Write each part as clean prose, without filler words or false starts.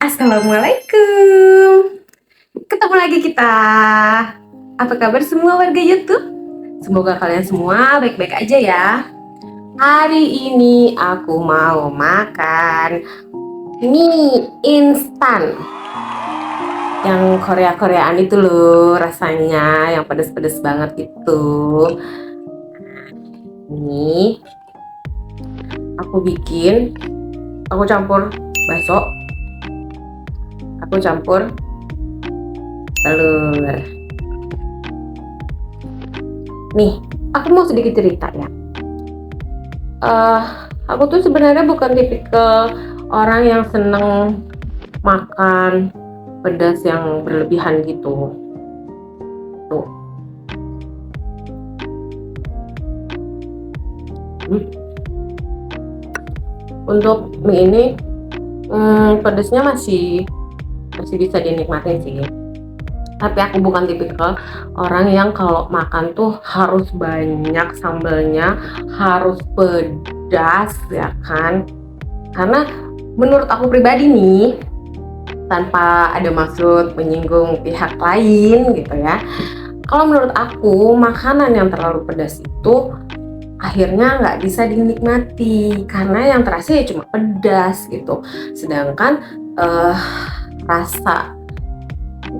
Assalamualaikum. Ketemu lagi kita. Apa kabar semua warga YouTube? Semoga kalian semua baik-baik aja ya. Hari ini aku mau makan mie instan. Yang Korea-Koreaan itu loh rasanya, yang pedes-pedes banget gitu. Ini aku bikin, aku campur bakso, aku campur telur. Nih, aku mau sedikit cerita ya. Aku tuh sebenarnya bukan tipikal orang yang seneng makan pedas yang berlebihan gitu. Tuh. Untuk mie ini pedasnya masih bisa dinikmatin sih. Tapi aku bukan tipikal orang yang kalau makan tuh harus banyak sambalnya, harus pedas ya kan. Karena menurut aku pribadi nih, tanpa ada maksud menyinggung pihak lain gitu ya, kalau menurut aku makanan yang terlalu pedas itu akhirnya nggak bisa dinikmati karena yang terasa ya cuma pedas gitu. Sedangkan rasa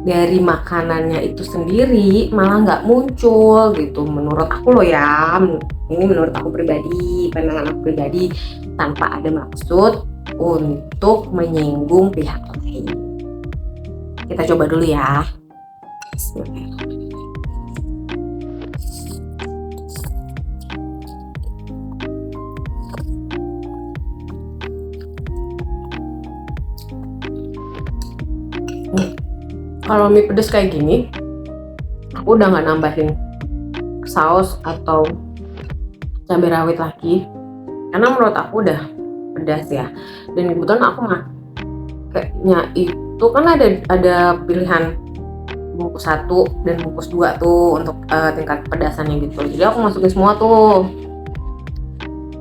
dari makanannya itu sendiri malah nggak muncul gitu menurut aku loh ya. Ini menurut aku pribadi, pandangan aku pribadi, tanpa ada maksud untuk menyinggung pihak lain. Kita coba dulu ya. Kalau mie pedas kayak gini, aku udah nggak nambahin saus atau cabai rawit lagi, karena menurut aku udah pedas ya. Dan kebetulan aku mah kayaknya itu kan ada pilihan bungkus 1 dan bungkus 2 tuh untuk tingkat pedasannya gitu. Jadi aku masukin semua tuh.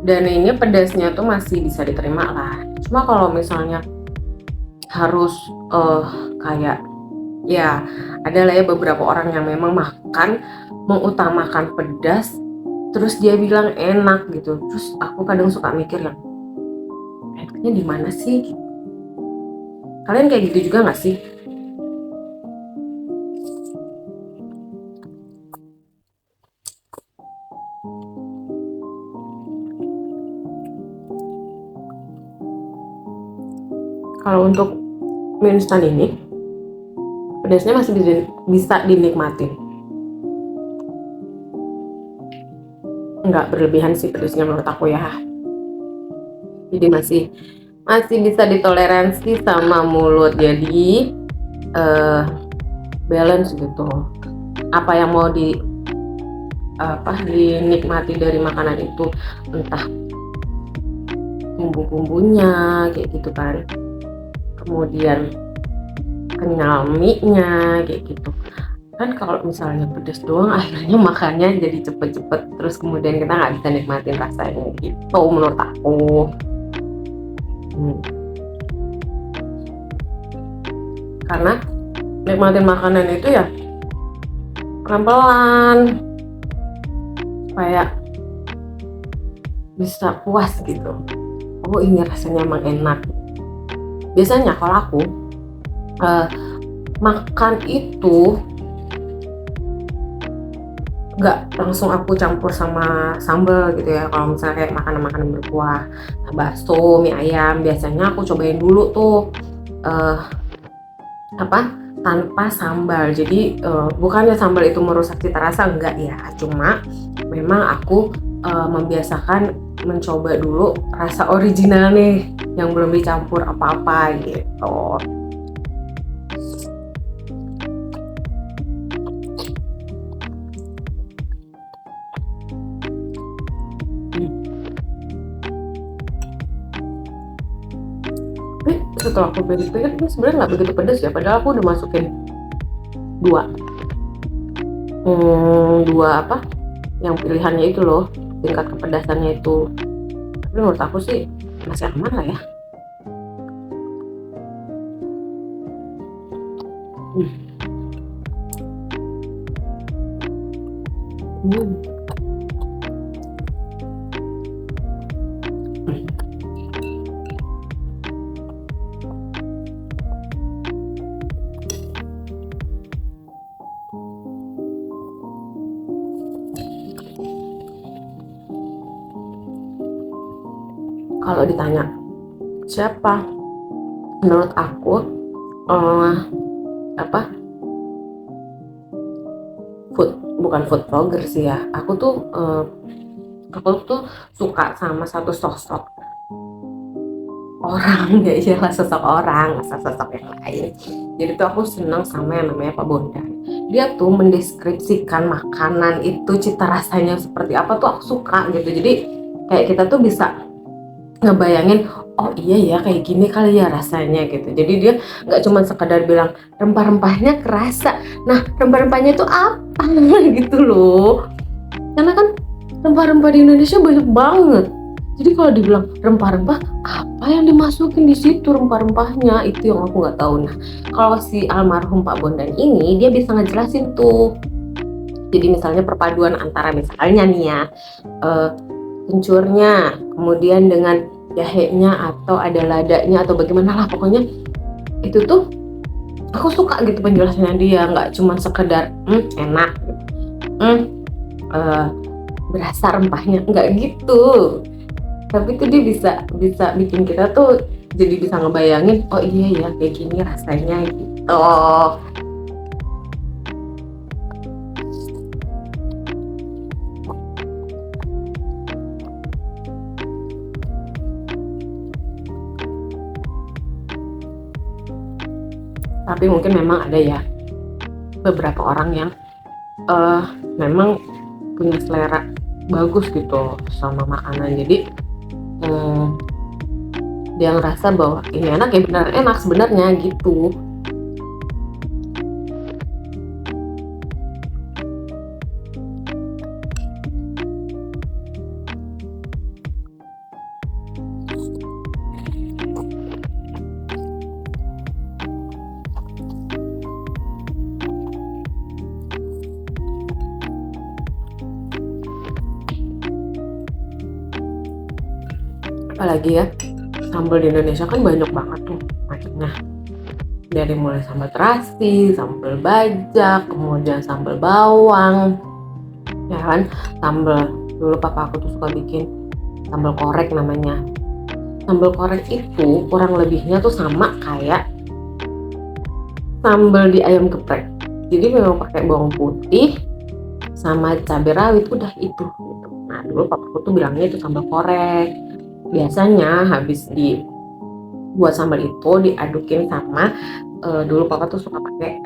Dan ini pedasnya tuh masih bisa diterima lah. Cuma kalau misalnya harus kayak ya ada lah ya beberapa orang yang memang makan mengutamakan pedas, terus dia bilang enak gitu. Terus aku kadang suka mikir yang enaknya di mana sih? Kalian kayak gitu juga nggak sih? Kalau untuk mie instan ini pedasnya masih bisa dinikmatin, nggak berlebihan sih pedasnya menurut aku ya. Jadi masih bisa ditoleransi sama mulut. Jadi balance gitu. Apa yang mau dinikmati dari makanan itu, entah bumbu-bumbunya kayak gitu kan, kemudian kenyal mie-nya kayak gitu kan. Kalau misalnya pedas doang akhirnya makannya jadi cepet-cepet, terus kemudian kita nggak bisa nikmatin rasanya gitu menurut aku. Karena nikmatin makanan itu ya pelan-pelan supaya bisa puas gitu. Oh ini rasanya emang enak. Biasanya kalau aku makan itu nggak langsung aku campur sama sambal gitu ya. Kalau misalnya kayak makanan-makanan berkuah, bakso, mie ayam, biasanya aku cobain dulu tuh tanpa sambal. Jadi bukannya sambal itu merusak cita rasa, enggak ya, cuma memang aku membiasakan mencoba dulu rasa original nih yang belum dicampur apa-apa gitu. Tapi setelah aku pikir-pikir ini sebenarnya nggak begitu pedas ya, padahal aku udah masukin dua yang pilihannya itu loh, tingkat kepedasannya itu. Tapi menurut aku sih masih aman lah ya. Hmm. Hmm. Kalau ditanya siapa, menurut aku apa bukan food vlogger sih ya. Aku tuh suka sama satu sosok orang ya, iyalah sosok orang, masa sosok yang lain. Jadi tuh aku senang sama yang namanya Pak Bondan. Dia tuh mendeskripsikan makanan itu cita rasanya seperti apa tuh aku suka gitu. Jadi kayak kita tuh bisa ngebayangin, oh iya ya kayak gini kali ya rasanya gitu. Jadi dia nggak cuma sekedar bilang rempah-rempahnya kerasa. Nah rempah-rempahnya itu apa gitu loh. Karena kan rempah-rempah di Indonesia banyak banget. Jadi kalau dibilang rempah-rempah, apa yang dimasukin di situ rempah-rempahnya, itu yang aku nggak tahu. Nah, kalau si almarhum Pak Bondan ini, dia bisa ngejelasin tuh. Jadi misalnya perpaduan antara misalnya nih ya, kencurnya, kemudian dengan jahenya atau ada ladanya atau bagaimana lah pokoknya itu tuh aku suka gitu penjelasannya dia, nggak cuma sekedar enak, berasa rempahnya, nggak gitu. Tapi tuh dia bisa bikin kita tuh jadi bisa ngebayangin, oh iya ya kayak gini rasanya gitu. Tapi mungkin memang ada ya beberapa orang yang memang punya selera bagus gitu sama makanan. Jadi dia ngerasa bahwa ini enak ya, benar enak sebenarnya gitu. Apalagi ya, sambal di Indonesia kan banyak banget tuh macamnya. Dari mulai sambal terasi, sambal bajak, kemudian sambal bawang, ya kan. Sambal, dulu papa aku tuh suka bikin sambal korek namanya. Sambal korek itu kurang lebihnya tuh sama kayak sambal di ayam geprek. Jadi memang pakai bawang putih sama cabai rawit, udah itu gitu. Nah dulu papaku tuh bilangnya itu sambal korek. Biasanya habis dibuat sambal itu diadukin sama dulu papa tuh suka pakai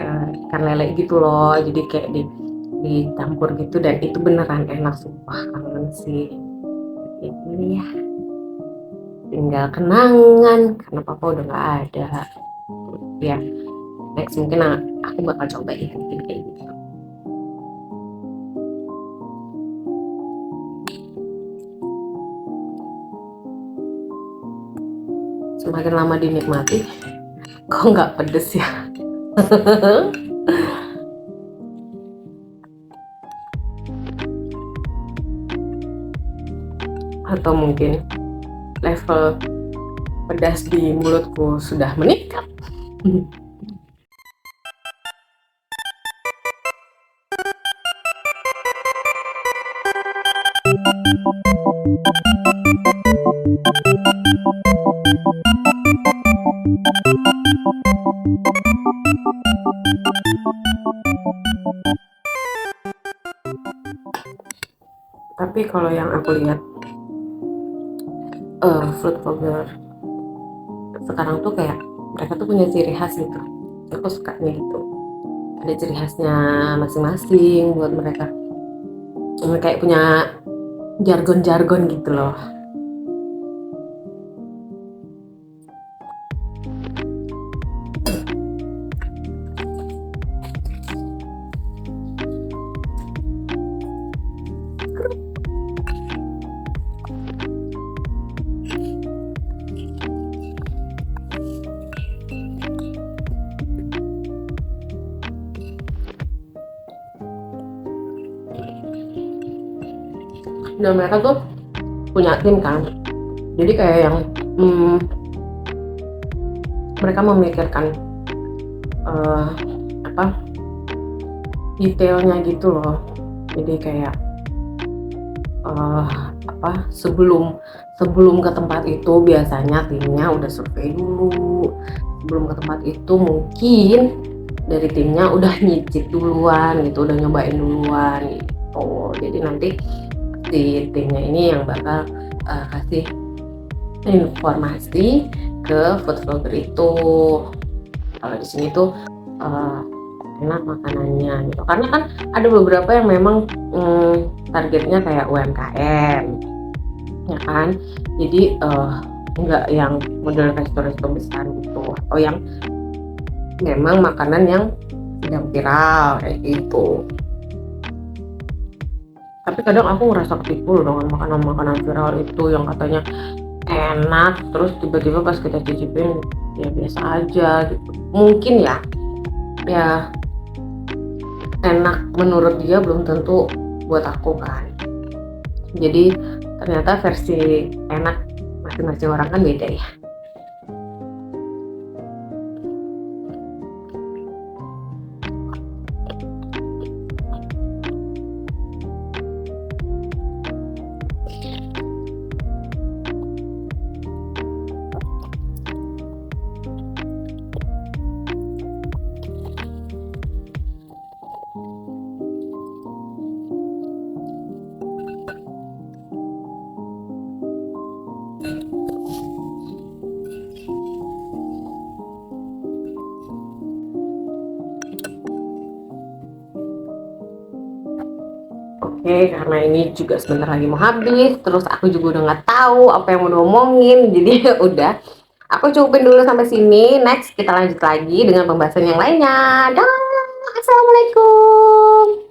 ikan lele gitu loh. Jadi kayak dicampur gitu, dan itu beneran enak, sumpah kangen sih. Ini ya tinggal kenangan karena papa udah nggak ada ya. Next mungkin aku bakal coba bikin kayak gitu. Semakin lama dinikmati kok nggak pedes ya. Atau mungkin level pedas di mulutku sudah meningkat. Tapi kalau yang aku lihat food vlogger sekarang tuh kayak mereka tuh punya ciri khas gitu. Aku sukanya gitu. Ada ciri khasnya masing-masing buat mereka. Kayak punya jargon-jargon gitu loh. Dan mereka tuh punya tim kan, jadi kayak yang mereka memikirkan detailnya gitu loh. Jadi kayak sebelum ke tempat itu biasanya timnya udah survei dulu. Sebelum ke tempat itu mungkin dari timnya udah nyicip duluan gitu, udah nyobain duluan gitu. Jadi nanti si timnya ini yang bakal kasih informasi ke food vlogger itu. Kalau di sini tuh enak makanannya gitu, karena kan ada beberapa yang memang targetnya kayak UMKM ya kan, jadi nggak yang model resto-resto besar gitu, atau yang memang makanan yang sedang viral kayak gitu. Tapi kadang aku ngerasa ketipu loh dengan makanan-makanan viral itu yang katanya enak, terus tiba-tiba pas kita cicipin ya biasa aja gitu. Mungkin ya enak menurut dia belum tentu buat aku kan. Jadi ternyata versi enak masing-masing orang kan beda ya. Oke, karena ini juga sebentar lagi mau habis, terus aku juga udah nggak tahu apa yang mau diomongin, jadi ya udah, aku cukupin dulu sampai sini. Next kita lanjut lagi dengan pembahasan yang lainnya. Dah, assalamualaikum.